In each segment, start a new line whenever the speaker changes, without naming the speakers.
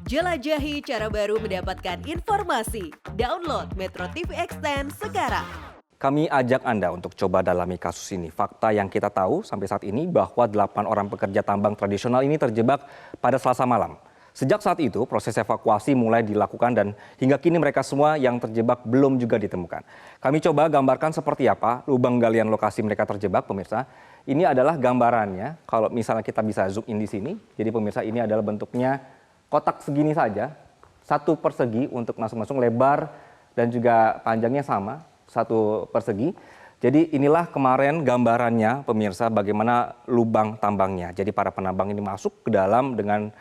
Jelajahi cara baru mendapatkan informasi. Download Metro TV Extend sekarang.
Kami ajak Anda untuk coba dalami kasus ini. Fakta yang kita tahu sampai saat ini bahwa 8 orang pekerja tambang tradisional ini terjebak pada Selasa malam. Sejak saat itu, proses evakuasi mulai dilakukan dan hingga kini mereka semua yang terjebak belum juga ditemukan. Kami coba gambarkan seperti apa lubang galian lokasi mereka terjebak, pemirsa. Ini adalah gambarannya, kalau misalnya kita bisa zoom in di sini. Jadi pemirsa, ini adalah bentuknya kotak segini saja, satu persegi untuk masuk-masuk, lebar dan juga panjangnya sama, satu persegi. Jadi inilah kemarin gambarannya pemirsa bagaimana lubang tambangnya. Jadi para penambang ini masuk ke dalam dengan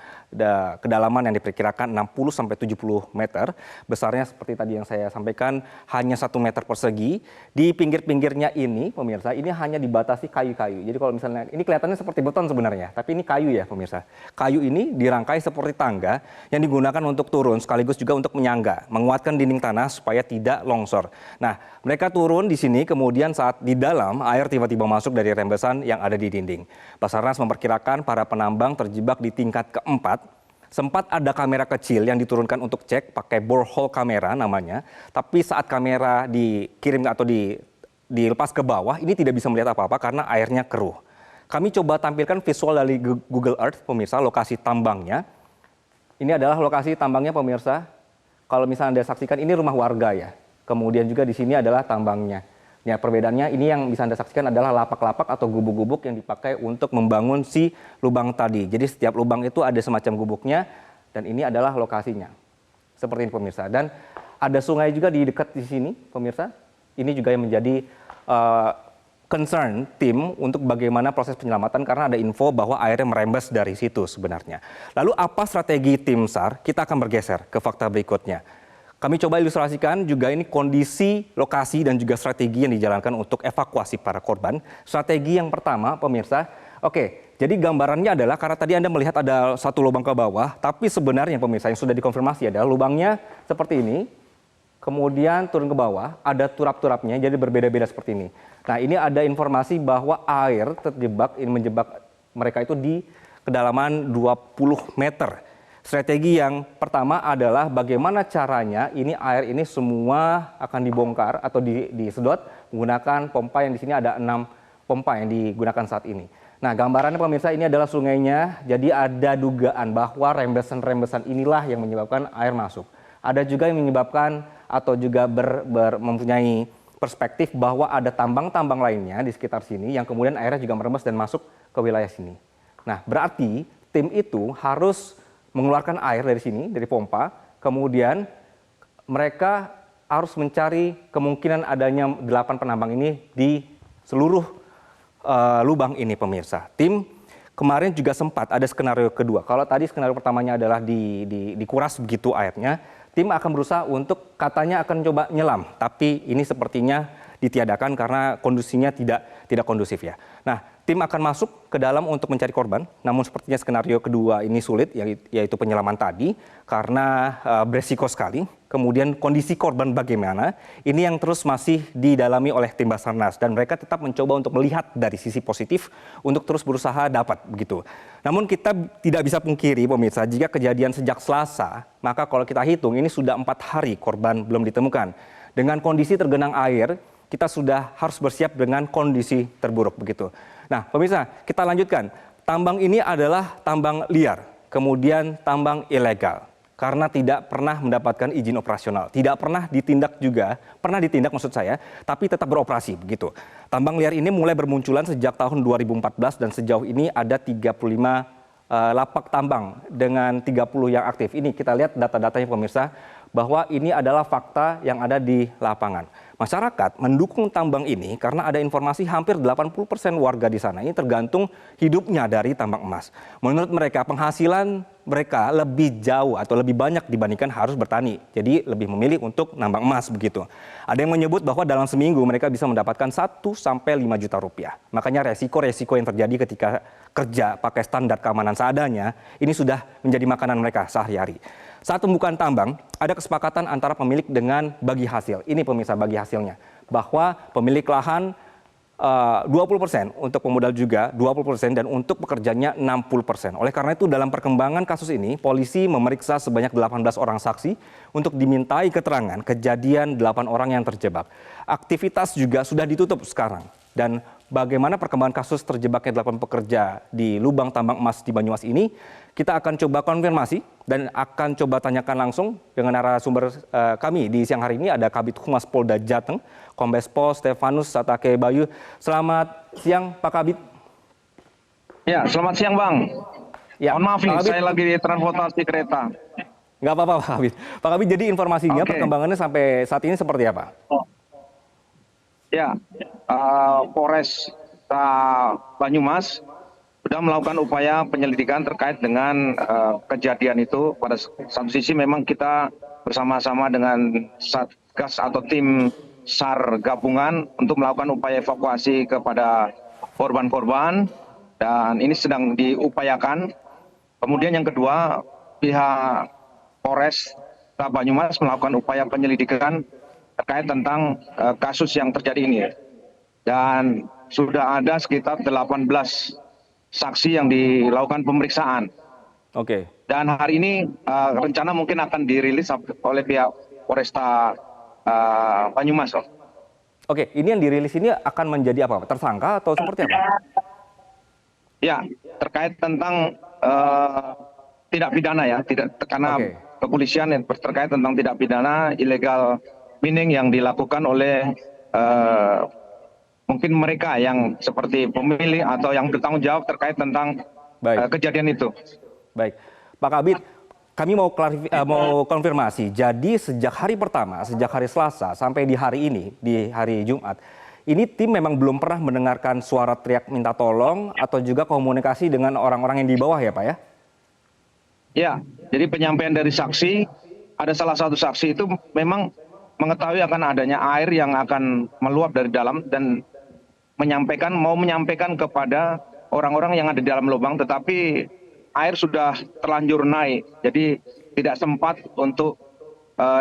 kedalaman yang diperkirakan 60-70 meter. Besarnya seperti tadi yang saya sampaikan hanya 1 meter persegi. Di pinggir-pinggirnya ini pemirsa ini hanya dibatasi kayu-kayu. Jadi kalau misalnya ini kelihatannya seperti beton sebenarnya, tapi ini kayu ya pemirsa. Kayu ini dirangkai seperti tangga yang digunakan untuk turun sekaligus juga untuk menyangga, menguatkan dinding tanah supaya tidak longsor. Nah, mereka turun di sini kemudian saat di dalam air tiba-tiba masuk dari rembesan yang ada di dinding. Basarnas memperkirakan para penambang terjebak di tingkat keempat. Sempat ada kamera kecil yang diturunkan untuk cek pakai borehole kamera namanya. Tapi saat kamera dikirim atau dilepas ke bawah ini tidak bisa melihat apa-apa karena airnya keruh. Kami coba tampilkan visual dari Google Earth pemirsa lokasi tambangnya. Ini adalah lokasi tambangnya pemirsa. Kalau misalnya Anda saksikan ini rumah warga ya. Kemudian juga di sini adalah tambangnya. Ya, perbedaannya ini yang bisa Anda saksikan adalah lapak-lapak atau gubuk-gubuk yang dipakai untuk membangun si lubang tadi. Jadi setiap lubang itu ada semacam gubuknya dan ini adalah lokasinya. Seperti ini pemirsa. Dan ada sungai juga di dekat di sini pemirsa. Ini juga yang menjadi concern tim untuk bagaimana proses penyelamatan karena ada info bahwa airnya merembes dari situ sebenarnya. Lalu apa strategi tim SAR? Kita akan bergeser ke fakta berikutnya. Kami coba ilustrasikan juga ini kondisi, lokasi, dan juga strategi yang dijalankan untuk evakuasi para korban. Strategi yang pertama, pemirsa, oke, jadi gambarannya adalah karena tadi Anda melihat ada satu lubang ke bawah, tapi sebenarnya pemirsa yang sudah dikonfirmasi adalah lubangnya seperti ini, kemudian turun ke bawah, ada turap-turapnya, jadi berbeda-beda seperti ini. Nah, ini ada informasi bahwa air terjebak, ini menjebak mereka itu di kedalaman 20 meter. Strategi yang pertama adalah bagaimana caranya ini air ini semua akan dibongkar atau disedot menggunakan pompa yang di sini ada 6 pompa yang digunakan saat ini. Nah, gambarannya pemirsa ini adalah sungainya. Jadi ada dugaan bahwa rembesan-rembesan inilah yang menyebabkan air masuk. Ada juga yang menyebabkan atau juga mempunyai perspektif bahwa ada tambang-tambang lainnya di sekitar sini yang kemudian airnya juga merembes dan masuk ke wilayah sini. Nah, berarti tim itu harus mengeluarkan air dari sini, dari pompa, kemudian mereka harus mencari kemungkinan adanya 8 penambang ini di seluruh lubang ini pemirsa. Tim kemarin juga sempat ada skenario kedua. Kalau tadi skenario pertamanya adalah dikuras begitu airnya, tim akan berusaha untuk katanya akan coba nyelam, tapi ini sepertinya ditiadakan karena kondisinya tidak kondusif ya. Nah, tim akan masuk ke dalam untuk mencari korban, namun sepertinya skenario kedua ini sulit, yaitu penyelaman tadi, karena beresiko sekali. Kemudian kondisi korban bagaimana, ini yang terus masih didalami oleh tim Basarnas, dan mereka tetap mencoba untuk melihat dari sisi positif untuk terus berusaha dapat begitu. Namun kita tidak bisa pungkiri pemirsa, jika kejadian sejak Selasa, maka kalau kita hitung ini sudah 4 hari korban belum ditemukan. Dengan kondisi tergenang air, kita sudah harus bersiap dengan kondisi terburuk begitu. Nah, pemirsa, kita lanjutkan. Tambang ini adalah tambang liar, kemudian tambang ilegal. Karena tidak pernah mendapatkan izin operasional. Tidak pernah ditindak juga, pernah ditindak maksud saya, tapi tetap beroperasi begitu. Tambang liar ini mulai bermunculan sejak tahun 2014 dan sejauh ini ada 35 lapak tambang dengan 30 yang aktif. Ini kita lihat data-datanya pemirsa, bahwa ini adalah fakta yang ada di lapangan. Masyarakat mendukung tambang ini karena ada informasi hampir 80% warga di sana ini tergantung hidupnya dari tambang emas. Menurut mereka penghasilan mereka lebih jauh atau lebih banyak dibandingkan harus bertani. Jadi lebih memilih untuk nambang emas begitu. Ada yang menyebut bahwa dalam seminggu mereka bisa mendapatkan 1 sampai 5 juta rupiah. Makanya resiko-resiko yang terjadi ketika kerja pakai standar keamanan seadanya ini sudah menjadi makanan mereka sehari-hari. Saat pembukaan tambang, ada kesepakatan antara pemilik dengan bagi hasil. Ini pemirsa bagi hasilnya. Bahwa pemilik lahan 20% untuk pemodal juga 20% dan untuk pekerjanya 60%. Oleh karena itu dalam perkembangan kasus ini polisi memeriksa sebanyak 18 orang saksi untuk dimintai keterangan kejadian 8 orang yang terjebak. Aktivitas juga sudah ditutup sekarang. Dan bagaimana perkembangan kasus terjebaknya 8 pekerja di lubang tambang emas di Banyumas ini, kita akan coba konfirmasi dan akan coba tanyakan langsung dengan narasumber kami di siang hari ini, ada Kabid Humas Polda Jateng, Kombes Pol Stefanus Satake Bayu. Selamat siang Pak Kabid.
Ya, selamat siang Bang.
Ya,
mohon maaf nih,
Pak Kabid,
saya lagi di transportasi kereta.
nggak apa-apa Pak Kabid. Pak Kabid, jadi informasinya perkembangannya sampai saat ini seperti apa?
Ya, Polres Banyumas sudah melakukan upaya penyelidikan terkait dengan kejadian itu. Pada satu sisi memang kita bersama-sama dengan Satgas atau tim SAR gabungan untuk melakukan upaya evakuasi kepada korban-korban, dan ini sedang diupayakan. Kemudian yang kedua, pihak Polres Banyumas melakukan upaya penyelidikan terkait tentang kasus yang terjadi ini. Dan sudah ada sekitar 18 saksi yang dilakukan pemeriksaan.
Oke.
Dan hari ini rencana mungkin akan dirilis oleh pihak Polresta Banyumas.
Oke, ini yang dirilis ini akan menjadi apa? Tersangka atau seperti apa?
Ya, terkait tentang tidak pidana ya, karena kepolisian yang terkait tentang tidak pidana illegal mining yang dilakukan oleh mungkin mereka yang seperti pemilik atau yang bertanggung jawab terkait tentang kejadian itu.
Baik, Pak Kabid, kami mau konfirmasi. Jadi sejak hari pertama, sejak hari Selasa sampai di hari ini, di hari Jumat, ini tim memang belum pernah mendengarkan suara teriak minta tolong atau juga komunikasi dengan orang-orang yang di bawah ya Pak ya?
Ya, jadi penyampaian dari saksi, ada salah satu saksi itu memang mengetahui akan adanya air yang akan meluap dari dalam dan mau menyampaikan kepada orang-orang yang ada di dalam lubang, tetapi air sudah terlanjur naik, jadi tidak sempat untuk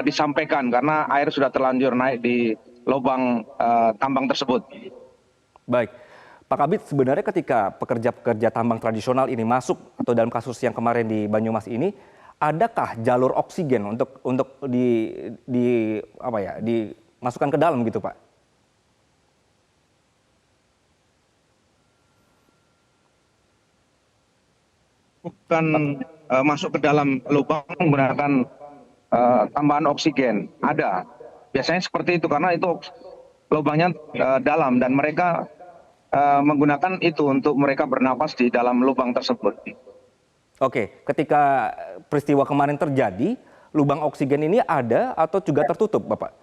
disampaikan karena air sudah terlanjur naik di lubang tambang tersebut. Baik,
Pak Kabid, sebenarnya ketika pekerja-pekerja tambang tradisional ini masuk atau dalam kasus yang kemarin di Banyumas ini, adakah jalur oksigen untuk dimasukkan ke dalam gitu Pak?
Bukan masuk ke dalam lubang menggunakan tambahan oksigen, ada. Biasanya seperti itu karena itu lubangnya dalam dan mereka menggunakan itu untuk mereka bernapas di dalam lubang tersebut.
Oke, ketika peristiwa kemarin terjadi, lubang oksigen ini ada atau juga tertutup, Bapak?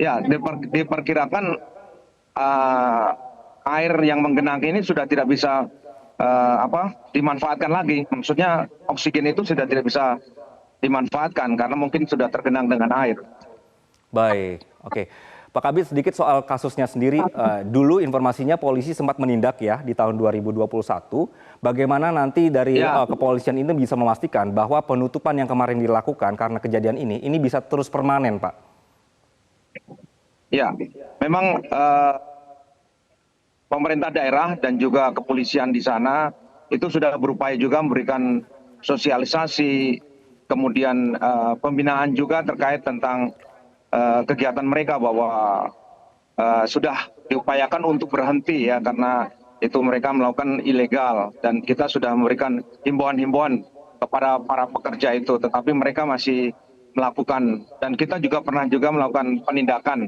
Ya, diperkirakan air yang menggenangi ini sudah tidak bisa dimanfaatkan lagi. Maksudnya oksigen itu sudah tidak bisa dimanfaatkan karena mungkin sudah tergenang dengan air.
Baik, oke. Pak Kabid, sedikit soal kasusnya sendiri. Dulu informasinya polisi sempat menindak ya di tahun 2021. Bagaimana nanti dari kepolisian ini bisa memastikan bahwa penutupan yang kemarin dilakukan karena kejadian ini bisa terus permanen, Pak?
Ya, memang pemerintah daerah dan juga kepolisian di sana itu sudah berupaya juga memberikan sosialisasi, kemudian pembinaan juga terkait tentang kegiatan mereka bahwa sudah diupayakan untuk berhenti ya karena itu mereka melakukan ilegal dan kita sudah memberikan himbauan-himbauan kepada para pekerja itu, tetapi mereka masih melakukan dan kita juga pernah juga melakukan penindakan.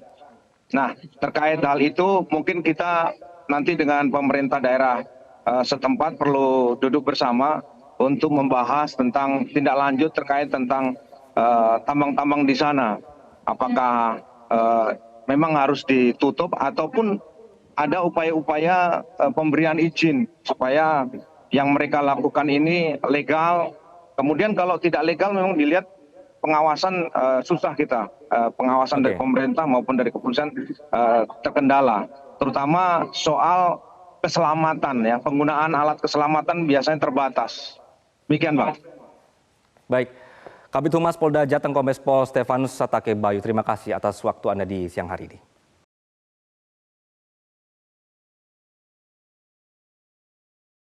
Nah, terkait hal itu mungkin kita nanti dengan pemerintah daerah setempat perlu duduk bersama untuk membahas tentang tindak lanjut terkait tentang tambang-tambang di sana. Apakah memang harus ditutup ataupun ada upaya-upaya pemberian izin supaya yang mereka lakukan ini legal. Kemudian kalau tidak legal memang dilihat pengawasan susah kita, pengawasan dari pemerintah maupun dari kepolisian terkendala, terutama soal keselamatan ya, penggunaan alat keselamatan biasanya terbatas. Demikian Bang.
Baik. Kabid Humas Polda Jateng Kombes Pol Stefanus Satake Bayu, terima kasih atas waktu Anda di siang hari ini.